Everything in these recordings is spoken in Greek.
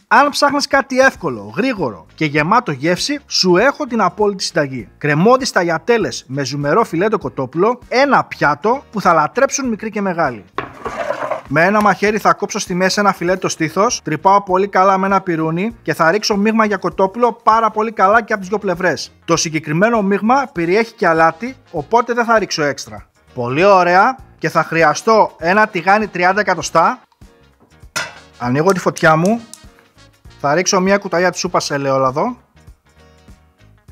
Αν ψάχνεις κάτι εύκολο, γρήγορο και γεμάτο γεύση, σου έχω την απόλυτη συνταγή. Κρεμώδεις ταγιατέλες με ζουμερό φιλέτο κοτόπουλο, ένα πιάτο που θα λατρέψουν μικροί και μεγάλοι. Με ένα μαχαίρι θα κόψω στη μέση ένα φιλέτο στήθος, τρυπάω πολύ καλά με ένα πιρούνι και θα ρίξω μείγμα για κοτόπουλο πάρα πολύ καλά και από τις δύο πλευρές. Το συγκεκριμένο μείγμα περιέχει και αλάτι, οπότε δεν θα ρίξω έξτρα. Πολύ ωραία, και θα χρειαστώ ένα τηγάνι 30 εκατοστά. Ανοίγω τη φωτιά μου, θα ρίξω μια κουταλιά της σούπας σε ελαιόλαδο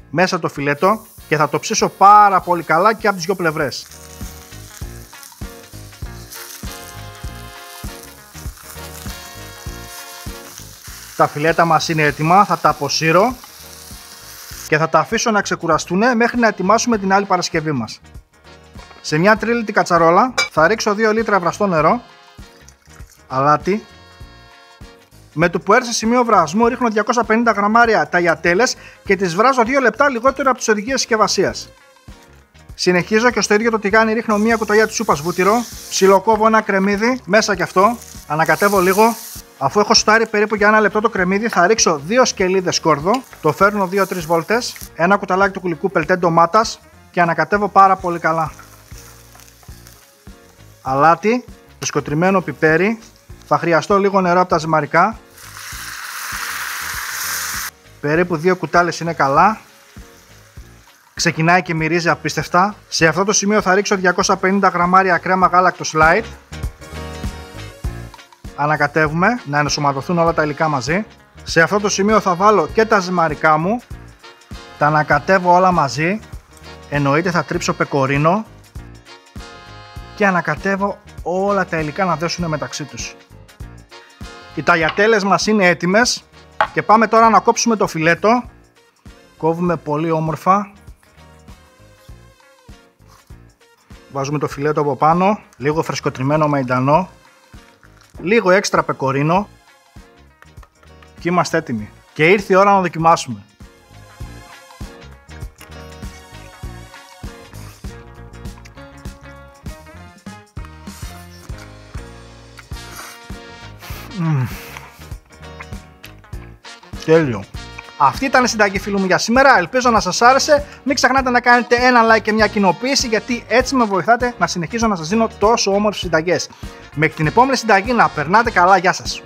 μέσα το φιλέτο και θα το ψήσω πάρα πολύ καλά και από τις δύο πλευρές. Τα φιλέτα μας είναι έτοιμα, θα τα αποσύρω και θα τα αφήσω να ξεκουραστούν μέχρι να ετοιμάσουμε την άλλη Παρασκευή μας. Σε μια τρίλιτη κατσαρόλα θα ρίξω 2 λίτρα βραστό νερό, αλάτι. Με το που έρθει σε σημείο βρασμού ρίχνω 250 γραμμάρια ταγιατέλες και τις βράζω 2 λεπτά λιγότερο από τις οδηγίες συσκευασίας. Συνεχίζω και στο ίδιο το τηγάνι ρίχνω μια κουταλιά της σούπας βούτυρο, ψιλοκόβω ένα κρεμμύδι μέσα κι αυτό, ανακατεύω λίγο. Αφού έχω σουτάρει περίπου για 1 λεπτό το κρεμμύδι, θα ρίξω 2 σκελίδες σκόρδο, το φέρνω 2-3 βόλτες, ένα κουταλάκι του γλυκού πελτέ ντομάτας και ανακατεύω πάρα πολύ καλά. Αλάτι, σκοτριμμένο πιπέρι, θα χρειαστώ λίγο νερό από τα ζυμαρικά. Περίπου 2 κουτάλες είναι καλά. Ξεκινάει και μυρίζει απίστευτα. Σε αυτό το σημείο θα ρίξω 250 γραμμάρια κρέμα γάλακτος light. Ανακατεύουμε να ενσωματωθούν όλα τα υλικά μαζί. Σε αυτό το σημείο θα βάλω και τα ζυμαρικά μου. Τα ανακατεύω όλα μαζί. Εννοείται θα τρίψω πεκορίνο. Και ανακατεύω όλα τα υλικά να δέσουν μεταξύ τους. Οι ταγιατέλες μας είναι έτοιμες και πάμε τώρα να κόψουμε το φιλέτο. Κόβουμε πολύ όμορφα. Βάζουμε το φιλέτο από πάνω, λίγο φρεσκοτριμμένο μαϊντανό, λίγο έξτρα πεκορίνο και είμαστε έτοιμοι. Και ήρθε η ώρα να δοκιμάσουμε. Τέλειο. Αυτή ήταν η συνταγή, φίλου μου, για σήμερα. Ελπίζω να σας άρεσε. Μην ξεχνάτε να κάνετε ένα like και μια κοινοποίηση, γιατί έτσι με βοηθάτε να συνεχίζω να σας δίνω τόσο όμορφες συνταγές. Μέχρι την επόμενη συνταγή, να περνάτε καλά. Γεια σας.